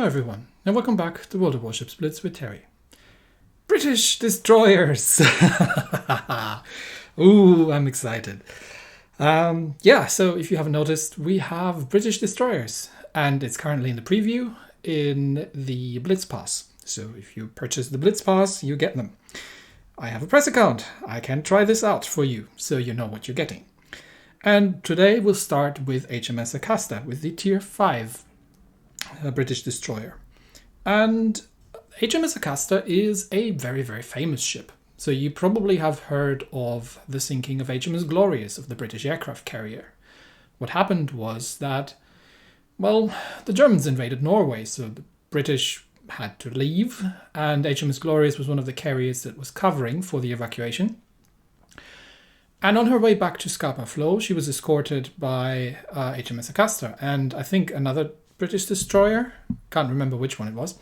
everyone, and welcome back to World of Warships Blitz with Terry. British destroyers! Ooh, I'm excited. So if you haven't noticed, we have British destroyers, and it's currently in the preview in the Blitz Pass. So if you purchase the Blitz Pass, you get them. I have a press account. I can try this out for you, so you know what you're getting. And today we'll start with HMS Acasta, with the Tier 5 British destroyer. And HMS Acasta is a very, very famous ship. So you probably have heard of the sinking of HMS Glorious, of the British aircraft carrier. What happened was that, well, the Germans invaded Norway, so the British had to leave, and HMS Glorious was one of the carriers that was covering for the evacuation. And on her way back to Scapa Flow, she was escorted by HMS Acasta and I think another British destroyer, can't remember which one it was,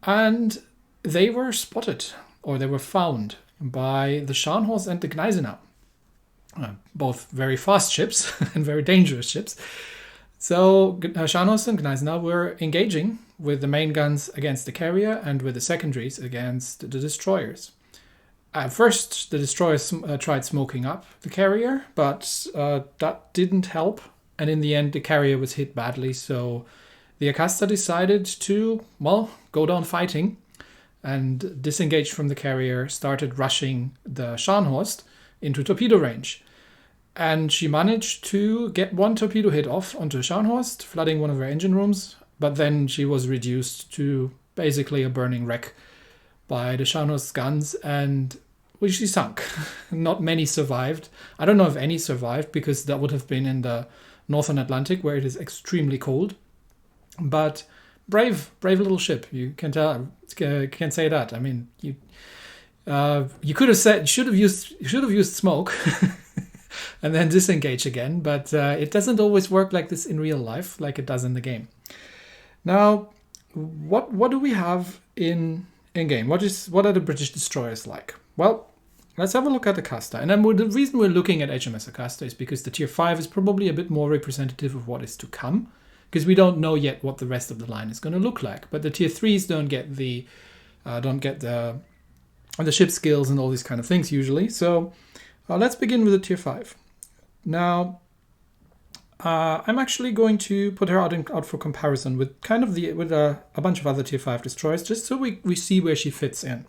and they were spotted, or they were found, by the Scharnhorst and the Gneisenau, both very fast ships and very dangerous ships. So Scharnhorst and Gneisenau were engaging with the main guns against the carrier and with the secondaries against the destroyers. At first, the destroyers tried smoking up the carrier, but that didn't help. And in the end, the carrier was hit badly, so the Acasta decided to, well, go down fighting and disengaged from the carrier, started rushing the Scharnhorst into torpedo range. And she managed to get one torpedo hit off onto Scharnhorst, flooding one of her engine rooms, but then she was reduced to basically a burning wreck by the Scharnhorst's guns, and she sunk. Not many survived. I don't know if any survived, because that would have been in the Northern Atlantic, where it is extremely cold. But brave little ship. You can tell. Can say that. I mean, you could have said should have used smoke, and then disengage again. But it doesn't always work like this in real life, like it does in the game. Now, what do we have in game? What are the British destroyers like? Well, let's have a look at Acasta. And then the reason we're looking at HMS Acasta is because the Tier 5 is probably a bit more representative of what is to come, because we don't know yet what the rest of the line is going to look like. But the Tier 3s don't get the ship skills and all these kind of things usually. So let's begin with the Tier 5. Now, I'm actually going to put her out for comparison with a bunch of other Tier 5 destroyers, just so we see where she fits in.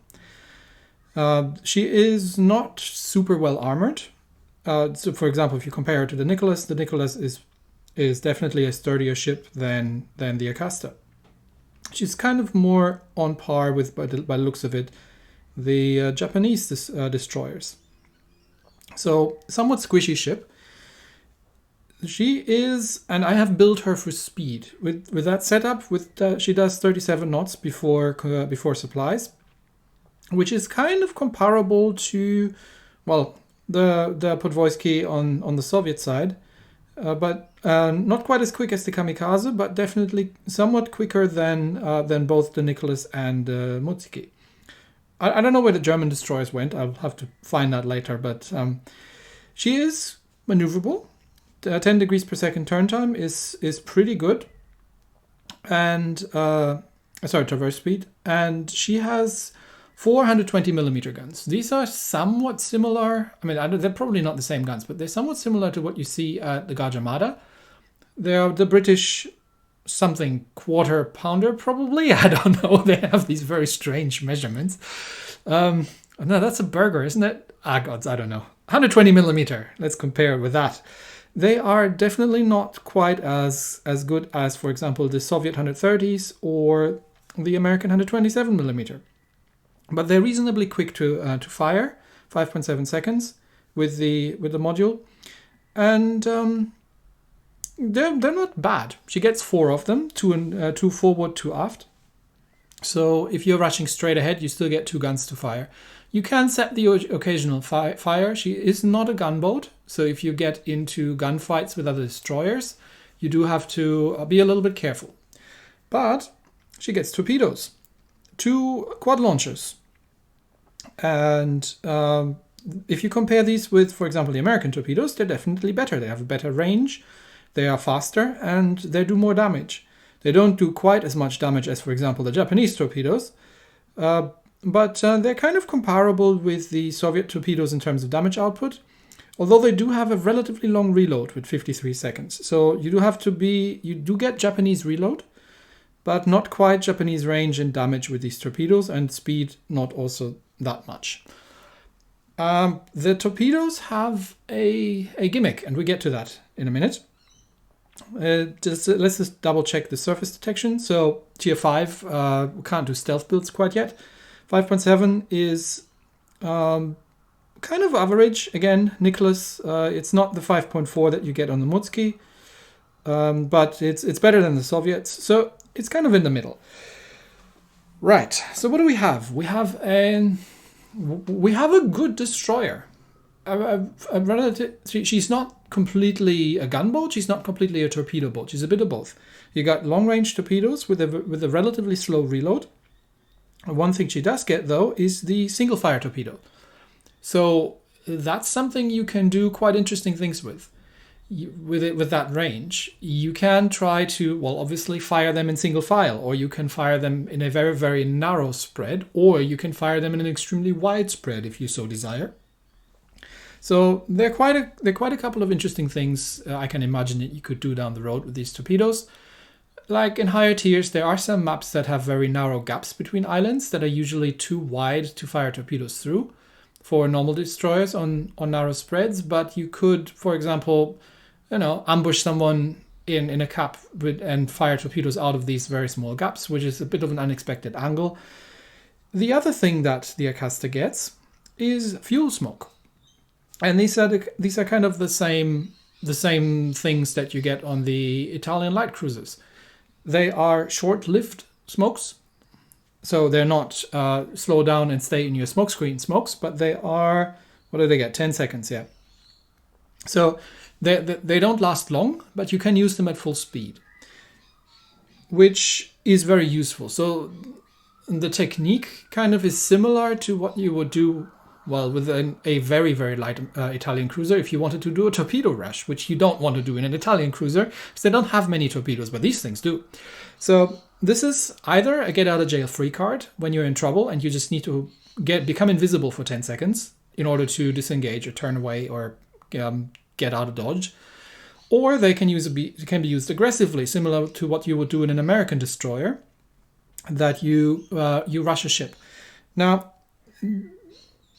She is not super well armored. So, for example, if you compare her to the Nicholas is definitely a sturdier ship than the Acasta. She's kind of more on par with, by the looks of it, the Japanese destroyers. So, somewhat squishy ship. She is, and I have built her for speed. With that setup, she does 37 knots before supplies, which is kind of comparable to, well, the Podvoisky on the Soviet side, but not quite as quick as the Kamikaze, but definitely somewhat quicker than both the Nicholas and the Mutsiki. I don't know where the German destroyers went. I'll have to find that later, but she is maneuverable. 10 degrees per second turn time is pretty good, and traverse speed, and she has 420 millimeter guns. These are somewhat similar. I mean, they're probably not the same guns, but they're somewhat similar to what you see at the Gajah Mada. They're the British something quarter pounder, probably. I don't know. They have these very strange measurements. No, that's a burger, isn't it? Gods, I don't know. 120 millimeter. Let's compare with that. They are definitely not quite as good as, for example, the Soviet 130s or the American 127 millimeter. But they're reasonably quick to fire, 5.7 seconds with the module, and they're not bad. She gets 4 of them, two forward, 2 aft. So if you're rushing straight ahead, you still get 2 guns to fire. You can set the occasional fire. She is not a gunboat, so if you get into gunfights with other destroyers, you do have to be a little bit careful. But she gets torpedoes, 2 quad launchers, and if you compare these with, for example, the American torpedoes, they're definitely better. They have a better range, they are faster, and they do more damage. They don't do quite as much damage as, for example, the Japanese torpedoes, but they're kind of comparable with the Soviet torpedoes in terms of damage output, although they do have a relatively long reload with 53 seconds. So you do get Japanese reload, but not quite Japanese range and damage with these torpedoes, and speed not also that much. The torpedoes have a gimmick, and we get to that in a minute. Let's just double check the surface detection. So tier 5, we can't do stealth builds quite yet. 5.7 is kind of average. Again, Nicholas, it's not the 5.4 that you get on the Mutski, but it's better than the Soviets. So it's kind of in the middle. Right, so what do we have? We have a good destroyer. She's not completely a gunboat. She's not completely a torpedo boat. She's a bit of both. You got long-range torpedoes with a relatively slow reload. One thing she does get, though, is the single-fire torpedo. So that's something you can do quite interesting things with. With that range, you can try to, well, obviously fire them in single file, or you can fire them in a very, very narrow spread, or you can fire them in an extremely wide spread if you so desire. So there are quite a couple of interesting things I can imagine that you could do down the road with these torpedoes. Like in higher tiers, there are some maps that have very narrow gaps between islands that are usually too wide to fire torpedoes through for normal destroyers on narrow spreads. But you could, for example, ambush someone in a cap and fire torpedoes out of these very small gaps, which is a bit of an unexpected angle. The other thing that the Acasta gets is fuel smoke. And these are kind of the same things that you get on the Italian light cruisers. They are short-lived smokes, so they're not slow down and stay in your smoke screen smokes, but they are, what do they get? 10 seconds, yeah. So they don't last long, but you can use them at full speed, which is very useful. So the technique kind of is similar to what you would do, well, with a very, very light Italian cruiser if you wanted to do a torpedo rush, which you don't want to do in an Italian cruiser because they don't have many torpedoes, but these things do. So this is either a get-out-of-jail-free card when you're in trouble and you just need to become invisible for 10 seconds in order to disengage or turn away or get out of dodge, or they can be used aggressively, similar to what you would do in an American destroyer, that you rush a ship. Now,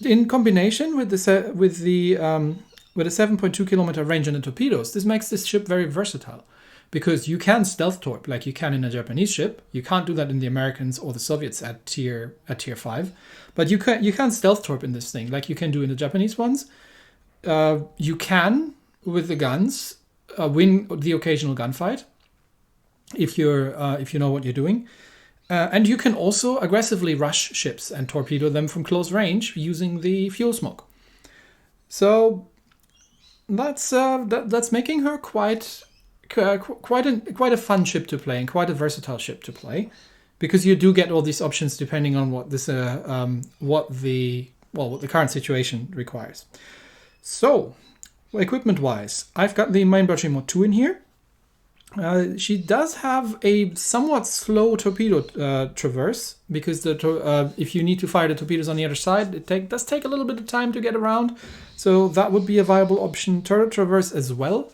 in combination with the 7.2 kilometer range on the torpedoes, this makes this ship very versatile, because you can stealth torp like you can in a Japanese ship. You can't do that in the Americans or the Soviets at tier 5, but you can stealth torp in this thing like you can do in the Japanese ones. You can, with the guns, win the occasional gunfight if you know what you're doing. And you can also aggressively rush ships and torpedo them from close range using the fuel smoke. So that's making her quite a fun ship to play and quite a versatile ship to play, because you do get all these options depending on what the current situation requires. So equipment-wise, I've got the main battery mod 2 in here. She does have a somewhat slow torpedo traverse, because if you need to fire the torpedoes on the other side, it does take a little bit of time to get around. So that would be a viable option. Turret traverse as well.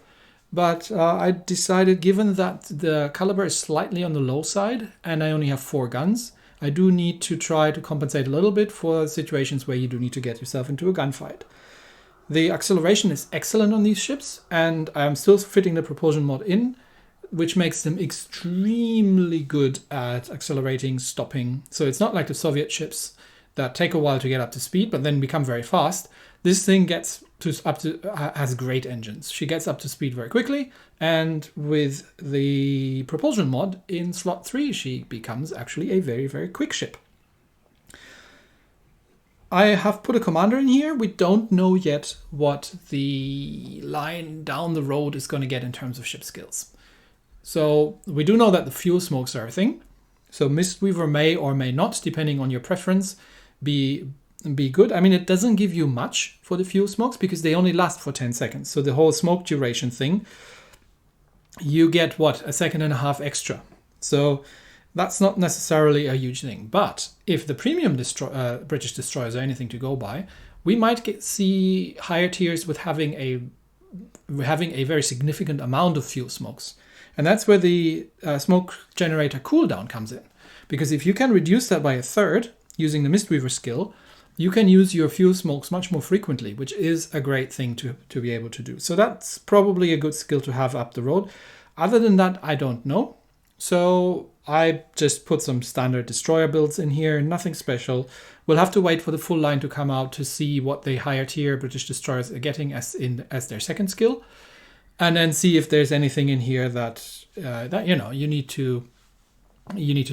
But I decided, given that the caliber is slightly on the low side and I only have 4 guns, I do need to try to compensate a little bit for situations where you do need to get yourself into a gunfight. The acceleration is excellent on these ships, and I'm still fitting the propulsion mod in, which makes them extremely good at accelerating, stopping. So it's not like the Soviet ships that take a while to get up to speed, but then become very fast. This thing has great engines. She gets up to speed very quickly, and with the propulsion mod in slot 3, she becomes actually a very, very quick ship. I have put a commander in here. We don't know yet what the line down the road is going to get in terms of ship skills. So we do know that the fuel smokes are a thing. So Mistweaver may or may not, depending on your preference, be good. I mean, it doesn't give you much for the fuel smokes because they only last for 10 seconds. So the whole smoke duration thing, you get, 1.5 seconds extra So that's not necessarily a huge thing. But if the premium British destroyers are anything to go by, we might see higher tiers with having a very significant amount of fuel smokes. And that's where the smoke generator cooldown comes in. Because if you can reduce that by a third using the Mistweaver skill, you can use your fuel smokes much more frequently, which is a great thing to be able to do. So that's probably a good skill to have up the road. Other than that, I don't know. So I just put some standard destroyer builds in here, nothing special. We'll have to wait for the full line to come out to see what the higher tier British destroyers are getting as their second skill, and then see if there's anything in here that you need to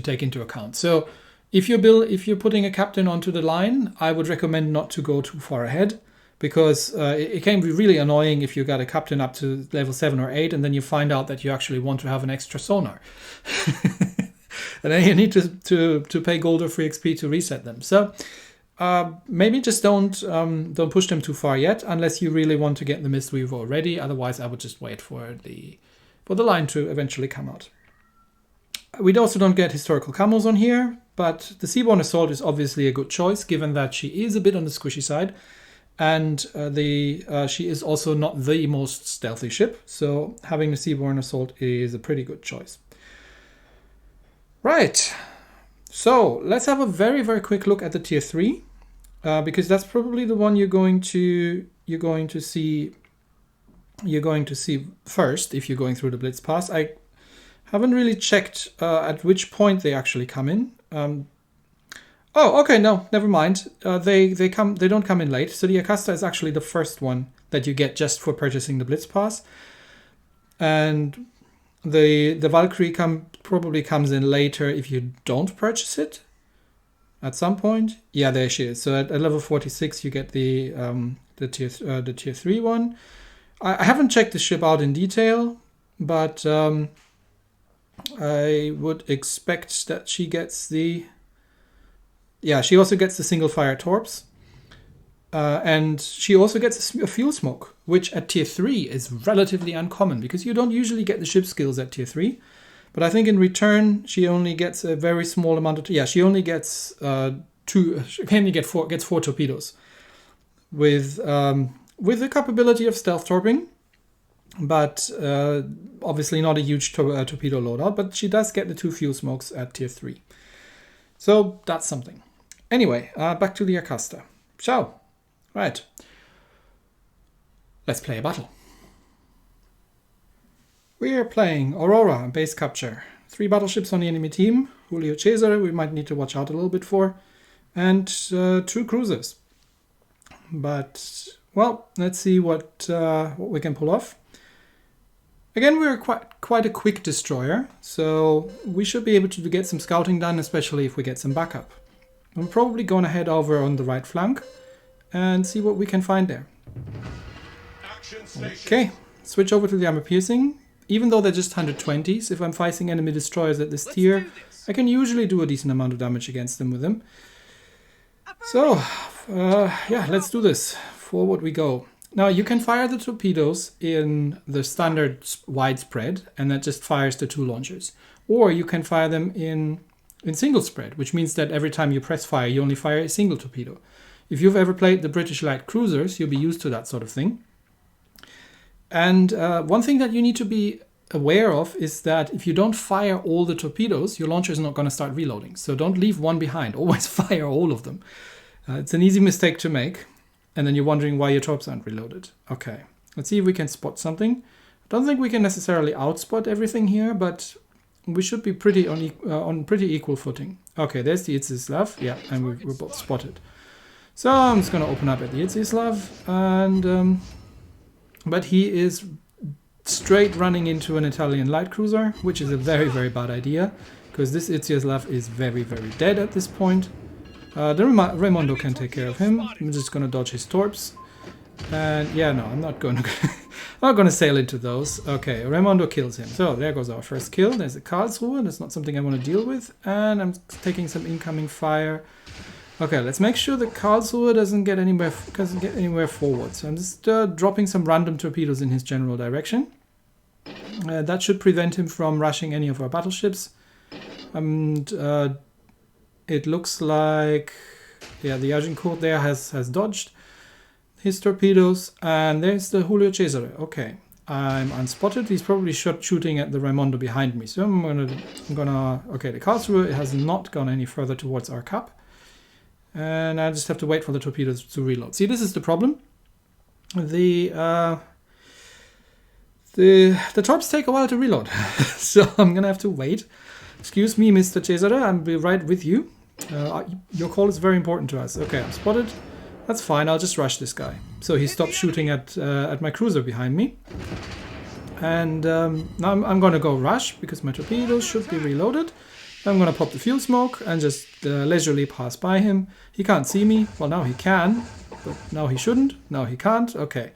take into account. So if you're putting a captain onto the line, I would recommend not to go too far ahead, because it can be really annoying if you got a captain up to level 7 or 8 and then you find out that you actually want to have an extra sonar. And then you need to pay gold or free XP to reset them. So maybe just don't push them too far yet, unless you really want to get the Mistweaver already. Otherwise, I would just wait for the line to eventually come out. We also don't get historical camos on here, but the Seaborne Assault is obviously a good choice, given that she is a bit on the squishy side, and she is also not the most stealthy ship. So having the Seaborne Assault is a pretty good choice. Right, so let's have a very, very quick look at the tier 3, because that's probably the one you're going to see first if you're going through the Blitz Pass. I haven't really checked at which point they actually come in. Oh, okay, no, never mind. They don't come in late. So the Acasta is actually the first one that you get just for purchasing the Blitz Pass, and the Valkyrie probably comes in later if you don't purchase it at some point. Yeah, there she is. So at level 46 you get the tier 3 one. I haven't checked the ship out in detail, but I would expect that she gets she also gets the single fire torps. And she also gets a fuel smoke, which at tier 3 is relatively uncommon, because you don't usually get the ship skills at tier 3. But I think in return, she only gets a very small amount of... she only gets gets 4 torpedoes with the capability of stealth torping, but obviously not a huge torpedo loadout. But she does get the 2 fuel smokes at tier 3. So that's something. Anyway, back to the Acasta. So, right. Let's play a battle. We are playing Aurora and base capture. 3 battleships on the enemy team. Julio Cesare, we might need to watch out a little bit for. And 2 cruisers. But, well, let's see what we can pull off. Again, we're quite a quick destroyer, so we should be able to get some scouting done, especially if we get some backup. I'm probably going to head over on the right flank and see what we can find there. Okay, switch over to the armor piercing. Even though they're just 120s, if I'm fighting enemy destroyers at this tier, I can usually do a decent amount of damage against them with them. So, yeah, let's do this. Forward we go. Now, you can fire the torpedoes in the standard widespread, and that just fires the 2 launchers. Or you can fire them in single spread, which means that every time you press fire, you only fire a single torpedo. If you've ever played the British light cruisers, you'll be used to that sort of thing. And one thing that you need to be aware of is that if you don't fire all the torpedoes, your launcher is not going to start reloading. So don't leave one behind. Always fire all of them. It's an easy mistake to make. And then you're wondering why your torps aren't reloaded. Okay, let's see if we can spot something. I don't think we can necessarily outspot everything here, but we should be pretty on pretty equal footing. Okay, there's the Itzislav. Yeah, and we're both spotted. So I'm just going to open up at the Itzislav, and but he is straight running into an Italian light cruiser, which is a very, very bad idea, because this Itzislav is very, very dead at this point. The Raimondo can take care of him. I'm just going to dodge his torps. And yeah, no, I'm not going to sail into those. Okay, Raimondo kills him. So there goes our first kill. There's a Karlsruhe. That's not something I want to deal with. And I'm taking some incoming fire. Okay, let's make sure the Karlsruhe doesn't get anywhere forward. So I'm just dropping some random torpedoes in his general direction. That should prevent him from rushing any of our battleships. And it looks like, yeah, the Agincourt there has dodged his torpedoes. And there's the Julio Cesare. Okay, I'm unspotted. He's probably shooting at the Raimondo behind me. So I'm gonna. Okay, the Karlsruhe has not gone any further towards our cap. And I just have to wait for the torpedoes to reload. See, this is the problem. The torps take a while to reload. So I'm gonna have to wait. Excuse me, Mr. Cesare, I'll be right with you. Your call is very important to us. Okay, I'm spotted. That's fine, I'll just rush this guy. So he stopped shooting at my cruiser behind me. And now I'm gonna go rush because my torpedoes should be reloaded. I'm gonna pop the fuel smoke and just leisurely pass by him. He can't see me. Well, now he can, but now he shouldn't. Now he can't. Okay.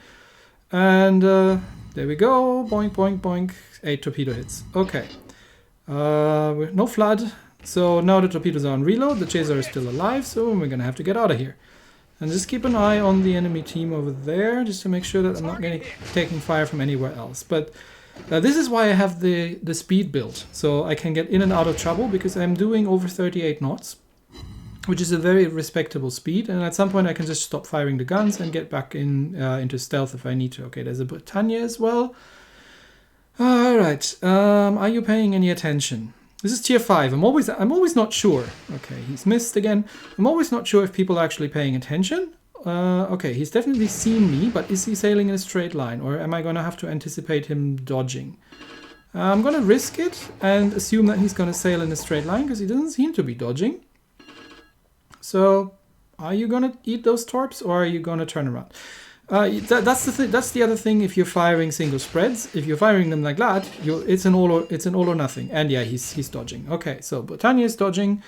And there we go. Boink, boink, boink. 8 torpedo hits. Okay. No flood. So now the torpedoes are on reload. The chaser is still alive, so we're gonna have to get out of here. And just keep an eye on the enemy team over there, just to make sure that I'm not taking fire from anywhere else. But this is why I have the speed built, so I can get in and out of trouble, because I'm doing over 38 knots, which is a very respectable speed, and at some point I can just stop firing the guns and get back into stealth if I need to. Okay, there's a Britannia as well. Alright, are you paying any attention? This is tier 5. I'm always not sure. Okay, he's missed again. I'm always not sure if people are actually paying attention. Okay, he's definitely seen me, but is he sailing in a straight line, or am I going to have to anticipate him dodging? I'm going to risk it and assume that he's going to sail in a straight line, because he doesn't seem to be dodging. So, are you going to eat those torps, or are you going to turn around? That's the other thing. If you're firing single spreads, if you're firing them like that, it's an all or nothing. And yeah, he's dodging. Okay, so Britannia is dodging.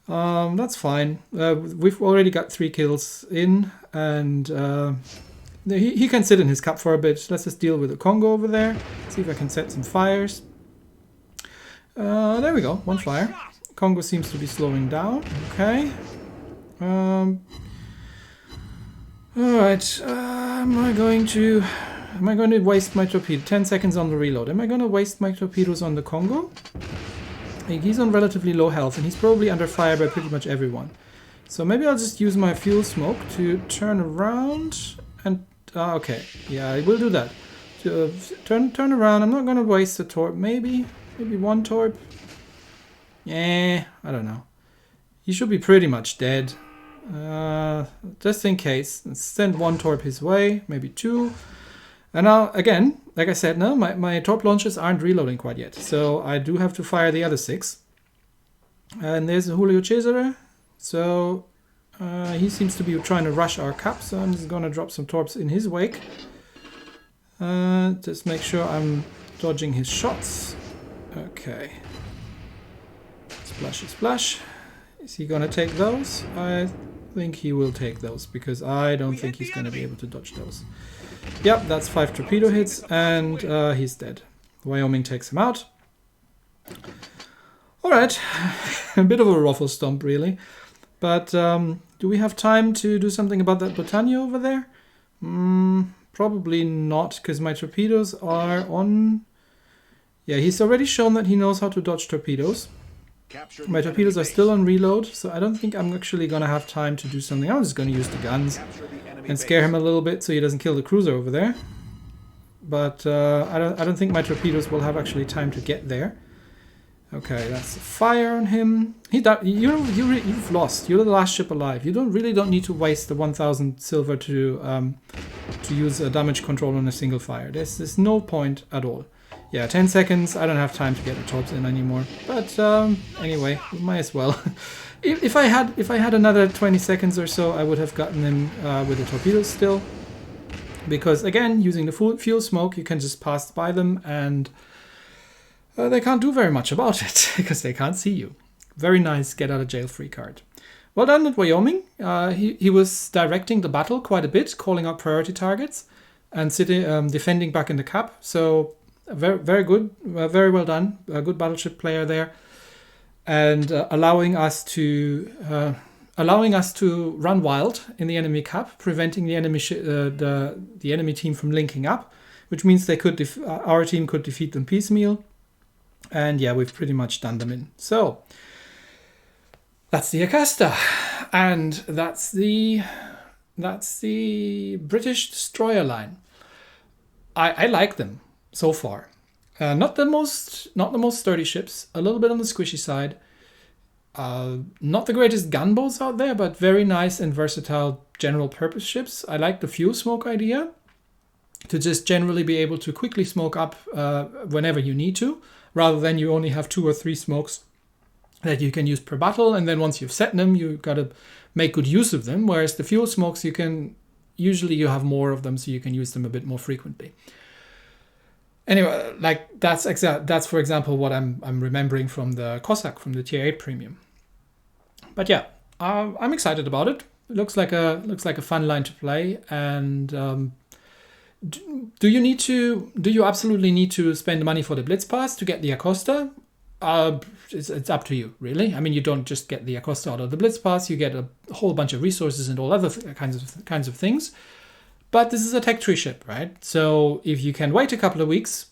That's fine. We've already got 3 kills in, and he can sit in his cap for a bit. Let's just deal with the Congo over there. See if I can set some fires. There we go. 1 fire. Congo seems to be slowing down. Okay. Alright, am I going to waste my torpedo? 10 seconds on the reload. Am I going to waste my torpedoes on the Congo? He's on relatively low health, and he's probably under fire by pretty much everyone. So maybe I'll just use my fuel smoke to turn around and... okay, yeah, I will do that. Turn around. I'm not going to waste a torp. Maybe 1 torp. Yeah, I don't know. He should be pretty much dead. Just in case, let's send 1 torp his way, maybe 2. And now, again, like I said, no, my torp launchers aren't reloading quite yet, so I do have to fire the other 6. And there's Julio Cesare, so he seems to be trying to rush our cap, so I'm just going to drop some torps in his wake. Just make sure I'm dodging his shots. Okay. Splashy splash. Is he going to take those? I think he will take those, because I don't think he's going to be able to dodge those. Yep, that's 5 torpedo hits, and he's dead. Wyoming takes him out. Alright, a bit of a ruffle stomp, really. But do we have time to do something about that Britannia over there? Probably not, because my torpedoes are on... Yeah, he's already shown that he knows how to dodge torpedoes. My torpedoes are still on reload, so I don't think I'm actually going to have time to do something. I'm just going to use the guns and scare him a little bit so he doesn't kill the cruiser over there. But I don't think my torpedoes will have actually time to get there. Okay, that's a fire on him. You've lost. You're the last ship alive. You really don't need to waste the 1,000 silver to use a damage control on a single fire. There's no point at all. Yeah, 10 seconds. I don't have time to get the torps in anymore. But anyway, we might as well. if I had another 20 seconds or so, I would have gotten them with the torpedoes still. Because again, using the fuel smoke, you can just pass by them, and they can't do very much about it because they can't see you. Very nice get out of jail free card. Well done at Wyoming. He was directing the battle quite a bit, calling out priority targets and defending back in the cap. So very good, very well done. A good battleship player there, and allowing us to run wild in the enemy cap, preventing the enemy the enemy team from linking up, which means they could our team could defeat them piecemeal. And yeah, we've pretty much done them in. So that's the Acasta, and that's the British destroyer line. I like them so far. Not the most sturdy ships. A little bit on the squishy side. Not the greatest gunboats out there, but very nice and versatile general purpose ships. I like the fuel smoke idea, to just generally be able to quickly smoke up whenever you need to, rather than you only have 2 or 3 smokes that you can use per battle, and then once you've set them, you got to make good use of them. Whereas the fuel smokes, you have more of them, so you can use them a bit more frequently. Anyway, like that's for example what I'm remembering from the Cossack, from the Tier 8 premium. But yeah, I'm excited about it. It looks like a fun line to play. And do you absolutely need to spend money for the Blitz Pass to get the Acasta? It's up to you, really. I mean, you don't just get the Acasta out of the Blitz Pass. You get a whole bunch of resources and all other kinds of things. But this is a tech tree ship, right? So if you can wait a couple of weeks,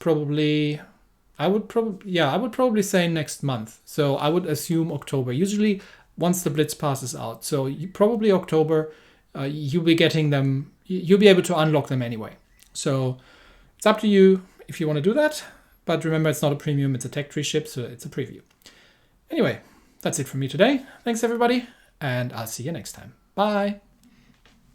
I would probably say next month. So I would assume October. Usually once the Blitz Pass is out. So probably October, you'll be getting them. You'll be able to unlock them anyway. So it's up to you if you want to do that. But remember, it's not a premium, it's a tech tree ship, so it's a preview. Anyway, that's it from me today. Thanks, everybody, and I'll see you next time. Bye.